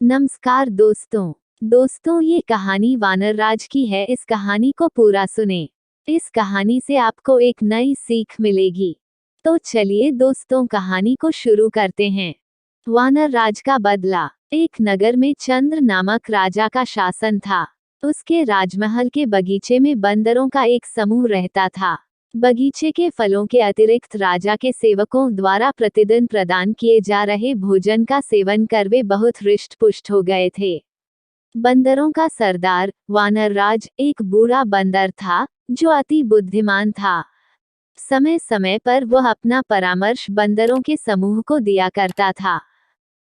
नमस्कार दोस्तों, ये कहानी वानर राज की है। इस कहानी को पूरा सुने। इस कहानी से आपको एक नई सीख मिलेगी। तो चलिए दोस्तों, कहानी को शुरू करते हैं। वानर राज का बदला। एक नगर में चंद्र नामक राजा का शासन था। उसके राजमहल के बगीचे में बंदरों का एक समूह रहता था। बगीचे के फलों के अतिरिक्त राजा के सेवकों द्वारा प्रतिदिन प्रदान किए जा रहे भोजन का सेवन कर वे बहुत हृष्ट पुष्ट हो गए थे। बंदरों का सरदार वानर राज एक बूढ़ा बंदर था, जो अति बुद्धिमान था। समय समय पर वह अपना परामर्श बंदरों के समूह को दिया करता था।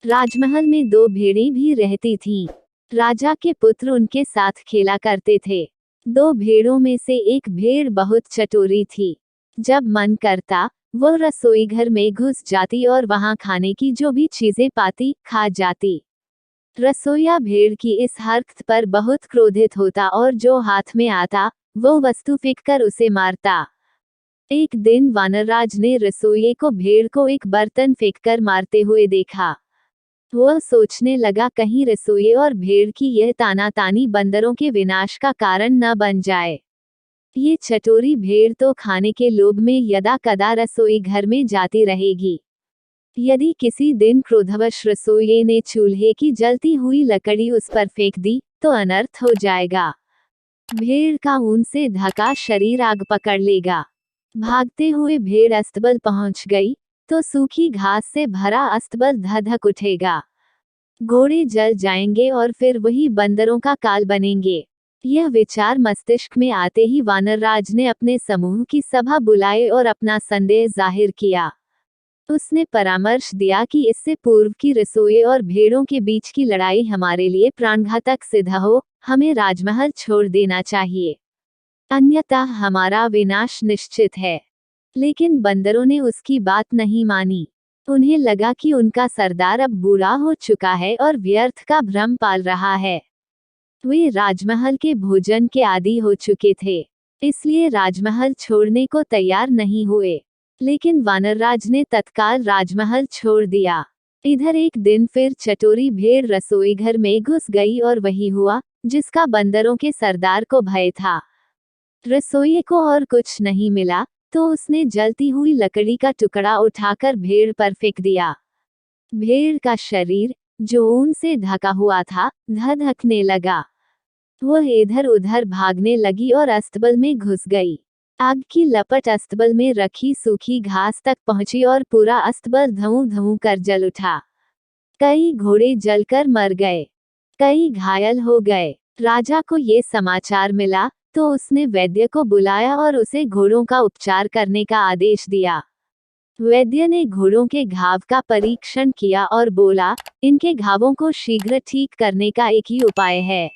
राजमहल में 2 भेड़ें भी रहती थीं। राजा के पुत्र उनके साथ खेला करते थे। 2 भेड़ों में से एक भेड़ बहुत चटोरी थी। जब मन करता, वह रसोई घर में घुस जाती और वहां खाने की जो भी चीजें पाती, खा जाती। रसोइया भेड़ की इस हरकत पर बहुत क्रोधित होता और जो हाथ में आता, वो वस्तु फेंककर उसे मारता। एक दिन वानरराज ने रसोइये को भेड़ को एक बर्तन फेंककर मारते हुए देखा। वह सोचने लगा, कहीं रसोइये और भेड़ की यह तानातानी बंदरों के विनाश का कारण न बन जाए। ये चटोरी भेड़ तो खाने के लोभ में यदा कदा रसोई घर में जाती रहेगी। यदि किसी दिन क्रोधवश रसोइये ने चूल्हे की जलती हुई लकड़ी उस पर फेंक दी, तो अनर्थ हो जाएगा। भेड़ का ऊन से ढका शरीर आग पकड़ लेगा। भागते हुए भेड़ अस्तबल पहुंच गई, तो सूखी घास से भरा अस्तबल धधक उठेगा। घोड़े जल जाएंगे और फिर वही बंदरों का काल बनेंगे। यह विचार मस्तिष्क में आते ही वानरराज ने अपने समूह की सभा बुलाई और अपना संदेह जाहिर किया। उसने परामर्श दिया कि इससे पूर्व की रसोई और भेड़ों के बीच की लड़ाई हमारे लिए प्राणघातक सिद्ध हो, हमें राजमहल छोड़ देना चाहिए, अन्यथा हमारा विनाश निश्चित है। लेकिन बंदरों ने उसकी बात नहीं मानी। उन्हें लगा कि उनका सरदार अब बूढ़ा हो चुका है और व्यर्थ का भ्रम पाल रहा है। वे राजमहल के भोजन के आदी हो चुके थे, इसलिए राजमहल छोड़ने को तैयार नहीं हुए। लेकिन वानरराज ने तत्काल राजमहल छोड़ दिया। इधर एक दिन फिर चटोरी भेड़ रसोई घर में घुस गई और वही हुआ, जिसका बंदरों के सरदार को भय था। रसोइये को और कुछ नहीं मिला, तो उसने जलती हुई लकड़ी का टुकड़ा उठाकर भेड़ पर फेंक दिया। भेड़ का शरीर, जो ऊन से ढका हुआ था, धधकने लगा। वह इधर उधर भागने लगी और अस्तबल में घुस गई। आग की लपट अस्तबल में रखी सूखी घास तक पहुंची और पूरा अस्तबल धूं धूं कर जल उठा। कई घोड़े जलकर मर गए, कई घायल हो गए। राजा को ये समाचार मिला, तो उसने वैद्य को बुलाया और उसे घोड़ों का उपचार करने का आदेश दिया। वैद्य ने घोड़ों के घाव का परीक्षण किया और बोला, इनके घावों को शीघ्र ठीक करने का एक ही उपाय है।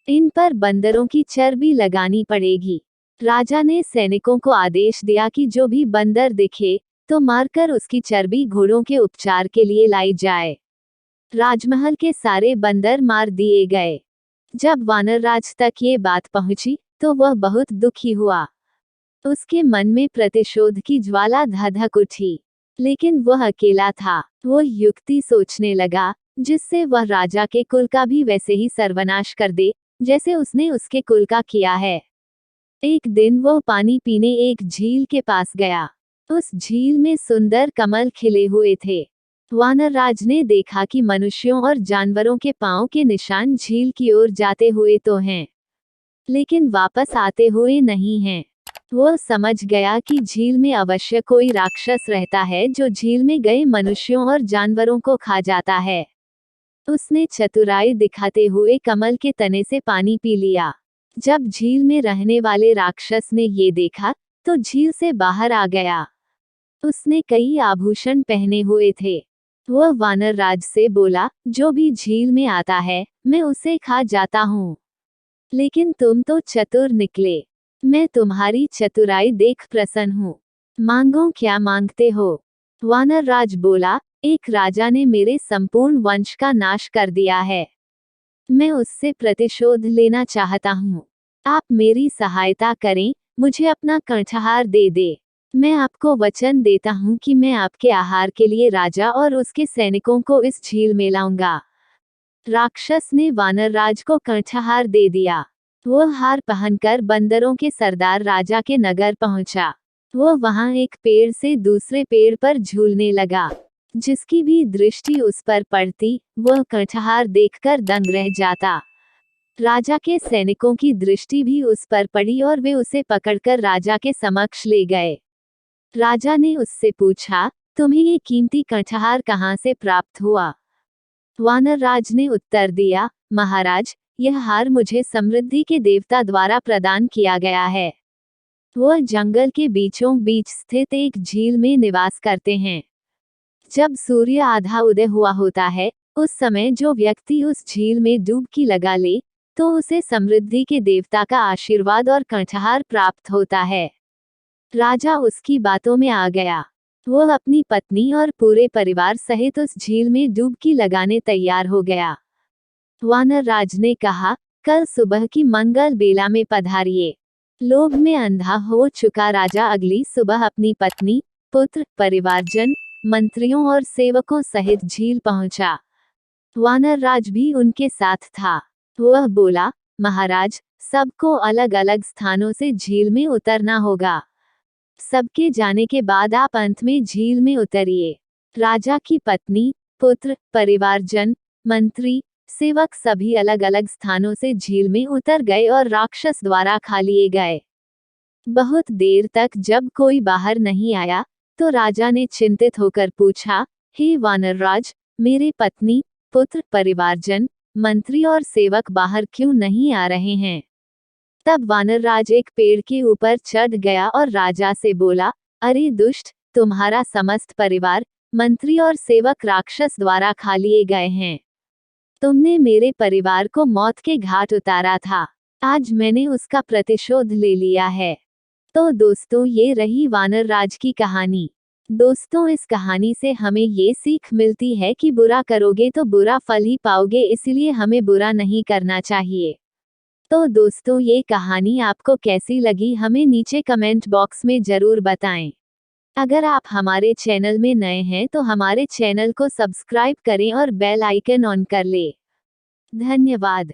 इन पर बंदरों की चर्बी लगानी पड़ेगी। राजा ने सैनिकों को आदेश दिया कि जो भी बंदर दिखे, तो मारकर उसकी चर्बी घोड़ों के उपचार के लिए लाई जाए। राजमहल के सारे बंदर मार दिए गए। जब वानरराज तक ये बात पहुंची, तो वह बहुत दुखी हुआ। उसके मन में प्रतिशोध की ज्वाला धधक उठी। लेकिन वह अकेला था। वह युक्ति सोचने लगा, जिससे वह राजा के कुल का भी वैसे ही सर्वनाश कर दे, जैसे उसने उसके कुल का किया है। एक दिन वह पानी पीने एक झील के पास गया। उस झील में सुंदर कमल खिले हुए थे। वानरराज ने देखा कि मनुष्यों और जानवरों के पांव के निशान झील की ओर जाते हुए तो हैं, लेकिन वापस आते हुए नहीं हैं। वह समझ गया कि झील में अवश्य कोई राक्षस रहता है, जो झील में गए मनुष्यों और जानवरों को खा जाता है। उसने चतुराई दिखाते हुए कमल के तने से पानी पी लिया। जब झील में रहने वाले राक्षस ने ये देखा, तो झील से बाहर आ गया। उसने कई आभूषण पहने हुए थे। वह वानरराज से बोला, जो भी झील में आता है, मैं उसे खा जाता हूँ। लेकिन तुम तो चतुर निकले। मैं तुम्हारी चतुराई देख प्रसन्न हूँ। मांगो, क्या मांगते हो? वानरराज बोला, एक राजा ने मेरे संपूर्ण वंश का नाश कर दिया है। मैं उससे प्रतिशोध लेना चाहता हूँ। आप मेरी सहायता करें, मुझे अपना कंठहार दे दे। मैं आपको वचन देता हूँ कि मैं आपके आहार के लिए राजा और उसके सैनिकों को इस झील में लाऊंगा। राक्षस ने वानरराज को कंठहार दे दिया। वो हार पहनकर बंदरों के सरदार राजा के नगर पहुंचा। वो वहां एक पेड़ से दूसरे पेड़ पर झूलने लगा। जिसकी भी दृष्टि उस पर पड़ती, वह कंठहार देखकर दंग रह जाता। राजा के सैनिकों की दृष्टि भी उस पर पड़ी और वे उसे पकड़कर राजा के समक्ष ले गए। राजा ने उससे पूछा, तुम्हें ये कीमती कंठहार कहाँ से प्राप्त हुआ? वानरराज ने उत्तर दिया, महाराज, यह हार मुझे समृद्धि के देवता द्वारा प्रदान किया गया है। वह जंगल के बीचों बीच स्थित एक झील में निवास करते हैं। जब सूर्य आधा उदय हुआ होता है, उस समय जो व्यक्ति उस झील में डुबकी लगा ले, तो उसे समृद्धि के देवता का आशीर्वाद और कंठहार प्राप्त होता है। राजा उसकी बातों में आ गया। वह अपनी पत्नी और पूरे परिवार सहित उस झील में डुबकी लगाने तैयार हो गया। वानरराज ने कहा, कल सुबह की मंगल बेला में पधारिए। लोभ में अंधा हो चुका राजा अगली सुबह अपनी पत्नी, पुत्र, परिवारजन, मंत्रियों और सेवकों सहित झील पहुंचा। वानरराज भी उनके साथ था। वह बोला, महाराज, सबको अलग अलग स्थानों से झील में उतरना होगा। सबके जाने के बाद आप अंत में झील में उतरिए। राजा की पत्नी, पुत्र, परिवारजन, मंत्री, सेवक सभी अलग अलग स्थानों से झील में उतर गए और राक्षस द्वारा खा लिए गए। बहुत देर तक जब कोई बाहर नहीं आया, तो राजा ने चिंतित होकर पूछा, हे वानरराज, मेरे पत्नी, पुत्र, परिवारजन, मंत्री और सेवक बाहर क्यों नहीं आ रहे हैं? तब वानरराज एक पेड़ के ऊपर चढ़ गया और राजा से बोला, अरे दुष्ट, तुम्हारा समस्त परिवार, मंत्री और सेवक राक्षस द्वारा खा लिए गए हैं। तुमने मेरे परिवार को मौत के घाट उतारा था। आज मैंने उसका प्रतिशोध ले लिया है। तो दोस्तों, ये रही वानरराज की कहानी। दोस्तों, इस कहानी से हमें ये सीख मिलती है कि बुरा करोगे तो बुरा फल ही पाओगे, इसलिए हमें बुरा नहीं करना चाहिए। तो दोस्तों, ये कहानी आपको कैसी लगी हमें नीचे कमेंट बॉक्स में जरूर बताएं। अगर आप हमारे चैनल में नए हैं तो हमारे चैनल को सब्सक्राइब करें और बेल आइकन ऑन कर लें। धन्यवाद।